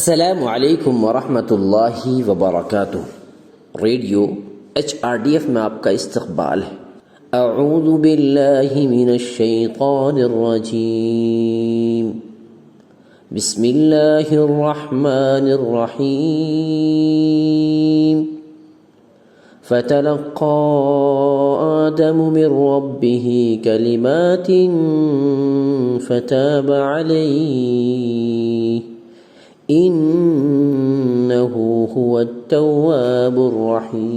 السلام علیکم ورحمۃ اللہ وبرکاتہ۔ ریڈیو HRDF میں آپ کا استقبال ہے۔ اعوذ باللہ من الشیطان الرجیم، بسم اللہ الرحمن الرحیم۔ فتلقى آدم من ربه كلمات فتاب عليه إنه هو التواب الرحیم۔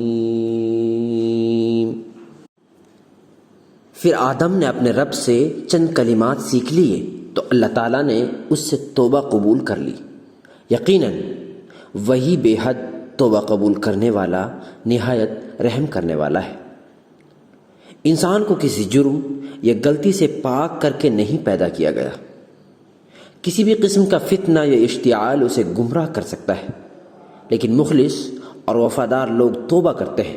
پھر آدم نے اپنے رب سے چند کلمات سیکھ لیے تو اللہ تعالیٰ نے اس سے توبہ قبول کر لی۔ یقیناً وہی بے حد توبہ قبول کرنے والا، نہایت رحم کرنے والا ہے۔ انسان کو کسی جرم یا غلطی سے پاک کر کے نہیں پیدا کیا گیا۔ کسی بھی قسم کا فتنہ یا اشتعال اسے گمراہ کر سکتا ہے، لیکن مخلص اور وفادار لوگ توبہ کرتے ہیں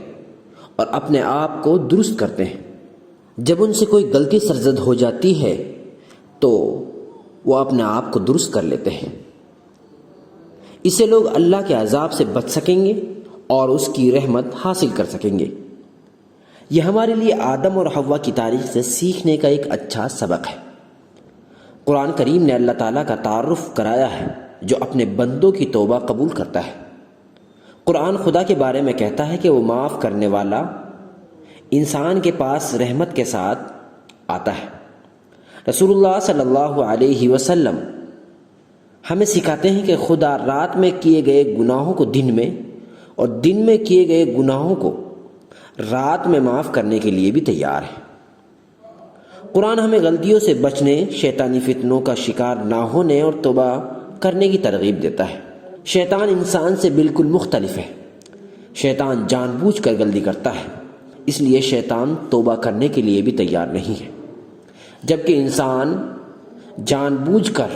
اور اپنے آپ کو درست کرتے ہیں۔ جب ان سے کوئی غلطی سرزد ہو جاتی ہے تو وہ اپنے آپ کو درست کر لیتے ہیں۔ اس سے لوگ اللہ کے عذاب سے بچ سکیں گے اور اس کی رحمت حاصل کر سکیں گے۔ یہ ہمارے لیے آدم اور حوا کی تاریخ سے سیکھنے کا ایک اچھا سبق ہے۔ قرآن کریم نے اللہ تعالیٰ کا تعارف کرایا ہے جو اپنے بندوں کی توبہ قبول کرتا ہے۔ قرآن خدا کے بارے میں کہتا ہے کہ وہ معاف کرنے والا، انسان کے پاس رحمت کے ساتھ آتا ہے۔ رسول اللہ صلی اللہ علیہ وسلم ہمیں سکھاتے ہیں کہ خدا رات میں کیے گئے گناہوں کو دن میں اور دن میں کیے گئے گناہوں کو رات میں معاف کرنے کے لیے بھی تیار ہے۔ قرآن ہمیں غلطیوں سے بچنے، شیطانی فتنوں کا شکار نہ ہونے اور توبہ کرنے کی ترغیب دیتا ہے۔ شیطان انسان سے بالکل مختلف ہے۔ شیطان جان بوجھ کر غلطی کرتا ہے، اس لیے شیطان توبہ کرنے کے لیے بھی تیار نہیں ہے، جبکہ انسان جان بوجھ کر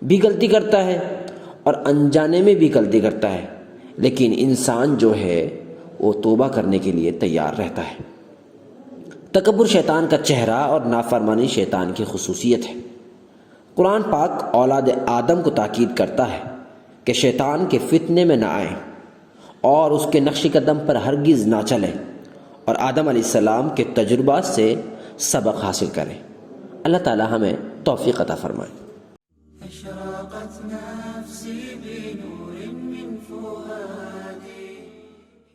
بھی غلطی کرتا ہے اور انجانے میں بھی غلطی کرتا ہے، لیکن انسان جو ہے وہ توبہ کرنے کے لیے تیار رہتا ہے۔ تکبر شیطان کا چہرہ اور نافرمانی شیطان کی خصوصیت ہے۔ قرآن پاک اولاد آدم کو تاکید کرتا ہے کہ شیطان کے فتنے میں نہ آئیں اور اس کے نقش قدم پر ہرگز نہ چلیں اور آدم علیہ السلام کے تجربات سے سبق حاصل کریں۔ اللہ تعالی ہمیں توفیق عطا فرمائے۔